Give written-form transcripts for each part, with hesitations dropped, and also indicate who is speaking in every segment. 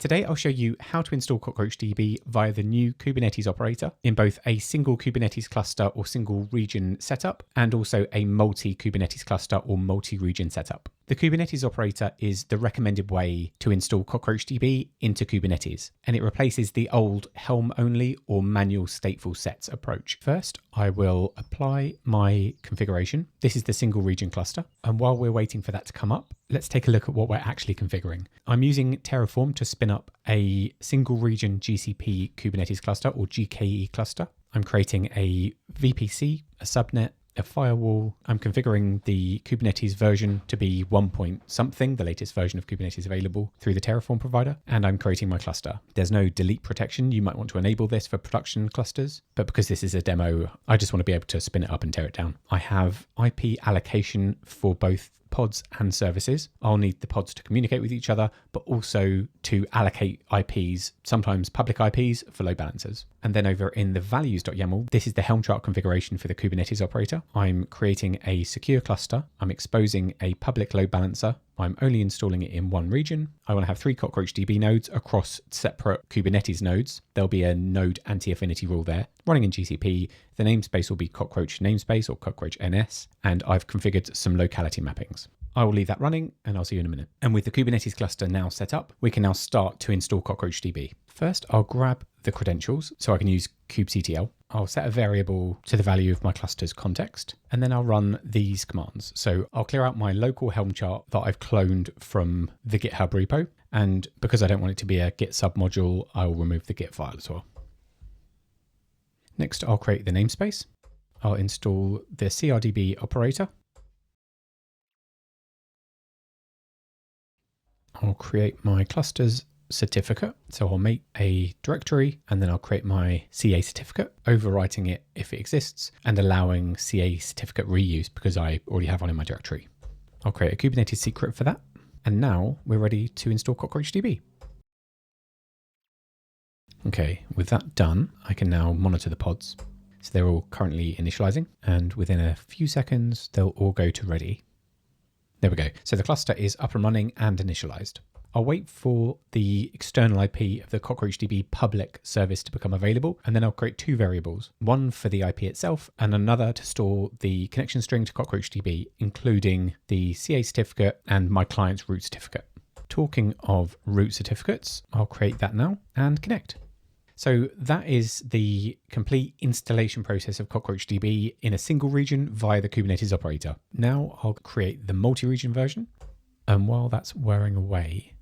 Speaker 1: Today I'll show you how to install CockroachDB via the new Kubernetes operator in both a single Kubernetes cluster or single region setup and also a multi-Kubernetes cluster or multi-region setup. The Kubernetes operator is the recommended way to install CockroachDB into Kubernetes, and it replaces the old Helm only or manual stateful sets approach. First, I will apply my configuration. This is the single region cluster. And while we're waiting for that to come up, let's take a look at what we're actually configuring. I'm using Terraform to spin up a single region GCP Kubernetes cluster or GKE cluster. I'm creating a VPC, a subnet, a firewall. I'm configuring the Kubernetes version to be 1 point something, the latest version of Kubernetes available through the Terraform provider, and I'm creating my cluster. There's no delete protection. You might want to enable this for production clusters, but because this is a demo, I just want to be able to spin it up and tear it down. I have IP allocation for both pods and services. I'll need the pods to communicate with each other, but also to allocate IPs, sometimes public IPs for load balancers. And then over in the values.yaml, this is the Helm chart configuration for the Kubernetes operator. I'm creating a secure cluster. I'm exposing a public load balancer. I'm only installing it in one region. I want to have 3 CockroachDB nodes across separate Kubernetes nodes. There'll be a node anti-affinity rule there. Running in GCP, the namespace will be cockroach namespace or cockroach NS, and I've configured some locality mappings. I will leave that running and I'll see you in a minute. And with the Kubernetes cluster now set up, we can now start to install CockroachDB. First, I'll grab the credentials so I can use kubectl. I'll set a variable to the value of my cluster's context, and then I'll run these commands. So I'll clear out my local Helm chart that I've cloned from the GitHub repo. And because I don't want it to be a Git submodule, I will remove the Git file as well. Next, I'll create the namespace. I'll install the CRDB operator. I'll create my cluster's certificate. So I'll make a directory and then I'll create my CA certificate, overwriting it if it exists and allowing CA certificate reuse because I already have one in my directory. I'll create a Kubernetes secret for that. And now we're ready to install CockroachDB. Okay, with that done, I can now monitor the pods. So they're all currently initializing, and within a few seconds, they'll all go to ready. There we go. So the cluster is up and running and initialized. I'll wait for the external IP of the CockroachDB public service to become available, and then I'll create 2 variables, one for the IP itself and another to store the connection string to CockroachDB, including the CA certificate and my client's root certificate. Talking of root certificates, I'll create that now and connect. So that is the complete installation process of CockroachDB in a single region via the Kubernetes operator. Now I'll create the multi-region version. And while that's wearing away,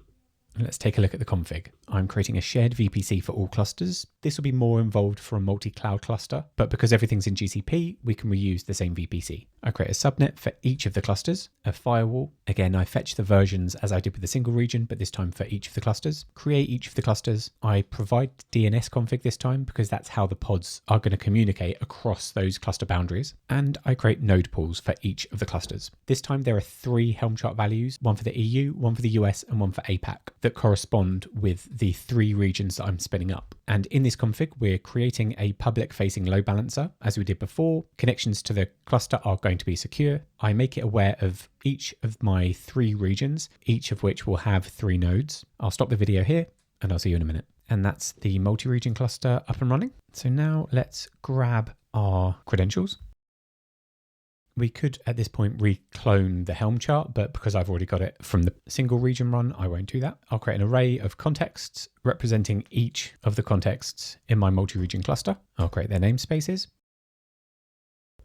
Speaker 1: let's take a look at the config. I'm creating a shared VPC for all clusters. This will be more involved for a multi-cloud cluster, but because everything's in GCP, we can reuse the same VPC. I create a subnet for each of the clusters, a firewall. Again, I fetch the versions as I did with the single region, but this time for each of the clusters. Create each of the clusters. I provide DNS config this time because that's how the pods are going to communicate across those cluster boundaries. And I create node pools for each of the clusters. This time there are 3 Helm chart values, one for the EU, one for the US, and one for APAC that correspond with the 3 regions that I'm spinning up. And in this config, we're creating a public facing load balancer. As we did before, connections to the cluster are going to be secure. I make it aware of each of my 3 regions, each of which will have 3 nodes. I'll stop the video here and I'll see you in a minute. And that's the multi-region cluster up and running. So now let's grab our credentials. We could at this point reclone the Helm chart, but because I've already got it from the single region run, I won't do that. I'll create an array of contexts representing each of the contexts in my multi-region cluster. I'll create their namespaces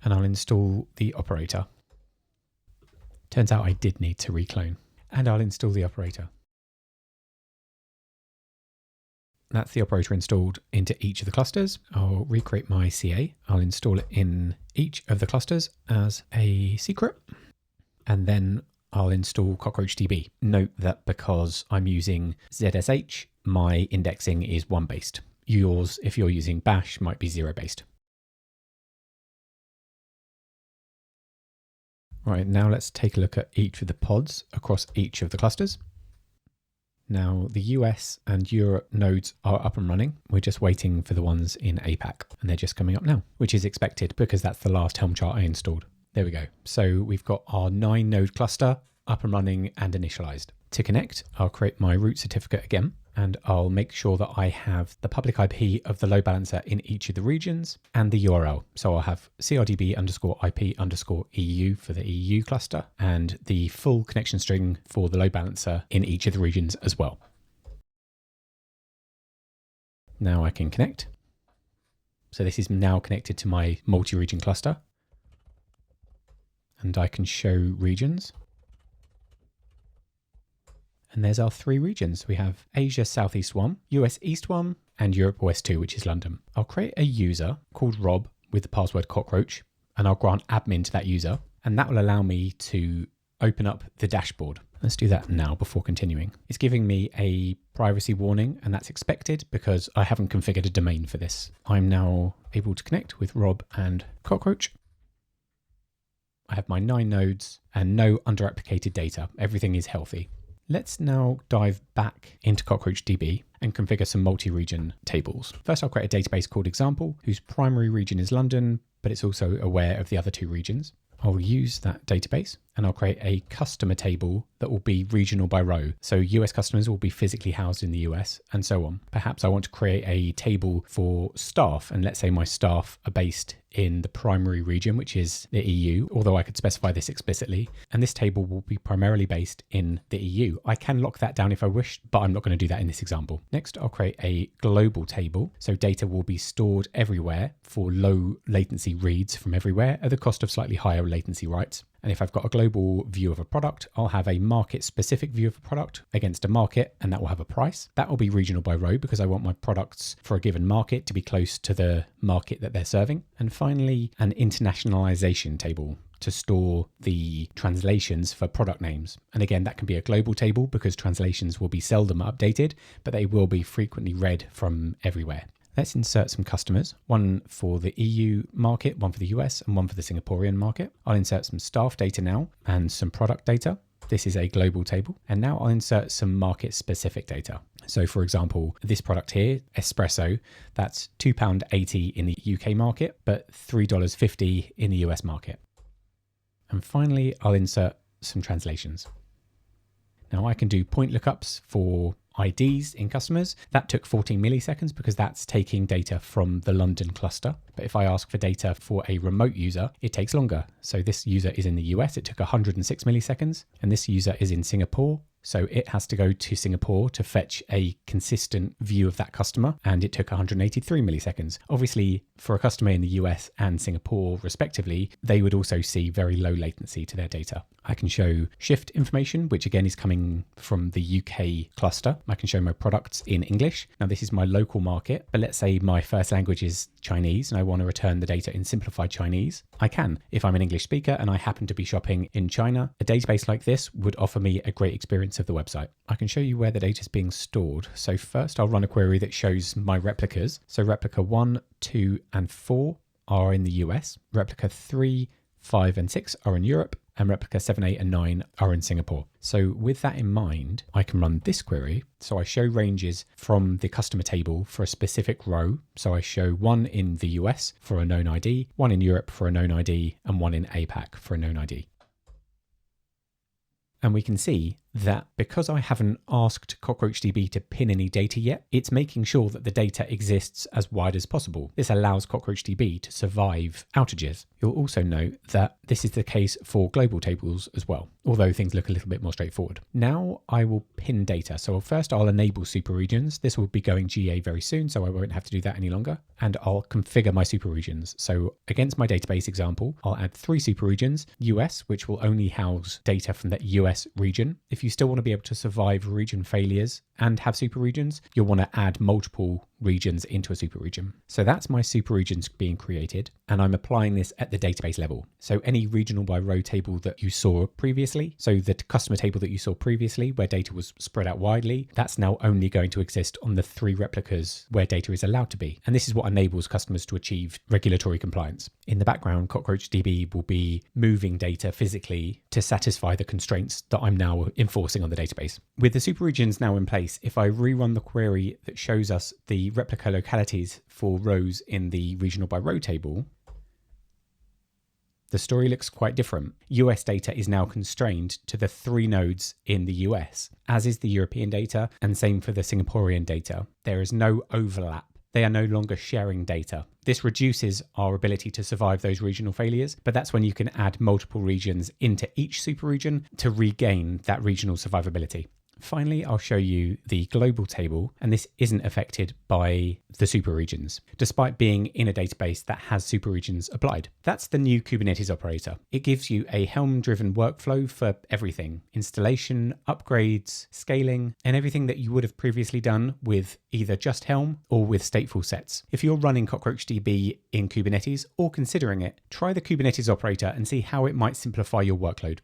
Speaker 1: and I'll install the operator. Turns out I did need to reclone, and I'll install the operator. That's the operator installed into each of the clusters. I'll recreate my CA. I'll install it in each of the clusters as a secret. And then I'll install CockroachDB. Note that because I'm using ZSH, my indexing is 1 based. Yours, if you're using Bash, might be 0 based. Right, now let's take a look at each of the pods across each of the clusters. Now the US and Europe nodes are up and running. We're just waiting for the ones in APAC, and they're just coming up now, which is expected because that's the last Helm chart I installed. There we go. So we've got our 9 node cluster up and running and initialized. To connect, I'll create my root certificate again. and I'll make sure that I have the public IP of the load balancer in each of the regions and the URL. So I'll have CRDB_IP_EU for the EU cluster and the full connection string for the load balancer in each of the regions as well. Now I can connect. So this is now connected to my multi-region cluster, and I can show regions. And there's our 3 regions. We have Asia Southeast 1, US East 1, and Europe West 2, which is London. I'll create a user called Rob with the password cockroach, and I'll grant admin to that user, and that will allow me to open up the dashboard. Let's do that now before continuing. It's giving me a privacy warning, and that's expected because I haven't configured a domain for this. I'm now able to connect with Rob and Cockroach. I have my 9 nodes and no under-replicated data. Everything is healthy. Let's now dive back into CockroachDB and configure some multi-region tables. First, I'll create a database called example, whose primary region is London, but it's also aware of the other 2 regions. I'll use that database and I'll create a customer table that will be regional by row. So US customers will be physically housed in the US and so on. Perhaps I want to create a table for staff, and let's say my staff are based in the primary region, which is the EU, although I could specify this explicitly. And this table will be primarily based in the EU. I can lock that down if I wish, but I'm not going to do that in this example. Next, I'll create a global table. So data will be stored everywhere for low latency reads from everywhere at the cost of slightly higher latency writes. And if I've got a global view of a product, I'll have a market specific view of a product against a market, and that will have a price. That will be regional by row because I want my products for a given market to be close to the market that they're serving. And finally, an internationalization table to store the translations for product names. And again, that can be a global table because translations will be seldom updated, but they will be frequently read from everywhere. Let's insert some customers, one for the EU market, one for the US, and one for the Singaporean market. I'll insert some staff data now and some product data. This is a global table. And now I'll insert some market specific data. So for example, this product here, espresso, that's £2.80 in the UK market, but $3.50 in the US market. And finally, I'll insert some translations. Now I can do point lookups for IDs in customers. That took 14 milliseconds because that's taking data from the London cluster. But if I ask for data for a remote user, it takes longer. So this user is in the US, it took 106 milliseconds, and this user is in Singapore. So it has to go to Singapore to fetch a consistent view of that customer, and it took 183 milliseconds. Obviously, for a customer in the US and Singapore, respectively, they would also see very low latency to their data. I can show shift information, which again is coming from the UK cluster. I can show my products in English. Now, this is my local market, but let's say my first language is Chinese and I want to return the data in simplified Chinese. I can. If I'm an English speaker and I happen to be shopping in China, a database like this would offer me a great experience of the website. I can show you where the data is being stored. So first I'll run a query that shows my replicas. So replica 1, 2, and 4 are in the US. Replica 3, 5, and 6 are in Europe. And replica 7, 8, and 9 are in Singapore. So with that in mind, I can run this query. So I show ranges from the customer table for a specific row. So I show 1 in the US for a known ID, 1 in Europe for a known ID, and 1 in APAC for a known ID. And we can see that because I haven't asked CockroachDB to pin any data yet, it's making sure that the data exists as wide as possible. This allows CockroachDB to survive outages. You'll also note that this is the case for global tables as well, although things look a little bit more straightforward. Now I will pin data. So first I'll enable super regions. This will be going GA very soon, so I won't have to do that any longer. And I'll configure my super regions. So against my database example, I'll add 3 super regions, US, which will only house data from that US region. If you still want to be able to survive region failures and have super regions, you'll want to add multiple regions into a super region. So that's my super regions being created, and I'm applying this at the database level. So any regional by row table that you saw previously, so the customer table that you saw previously where data was spread out widely, that's now only going to exist on the 3 replicas where data is allowed to be. And this is what enables customers to achieve regulatory compliance. In the background, CockroachDB will be moving data physically to satisfy the constraints that I'm now enforcing on the database. With the super regions now in place, if I rerun the query that shows us the replica localities for rows in the regional by row table, the story looks quite different. US data is now constrained to the 3 nodes in the US, as is the European data, and same for the Singaporean data. There is no overlap. They are no longer sharing data. This reduces our ability to survive those regional failures, but that's when you can add multiple regions into each super region to regain that regional survivability. Finally, I'll show you the global table, and this isn't affected by the super regions, despite being in a database that has super regions applied. That's the new Kubernetes operator. It gives you a Helm-driven workflow for everything: installation, upgrades, scaling, and everything that you would have previously done with either just Helm or with stateful sets. If you're running CockroachDB in Kubernetes or considering it, try the Kubernetes operator and see how it might simplify your workload.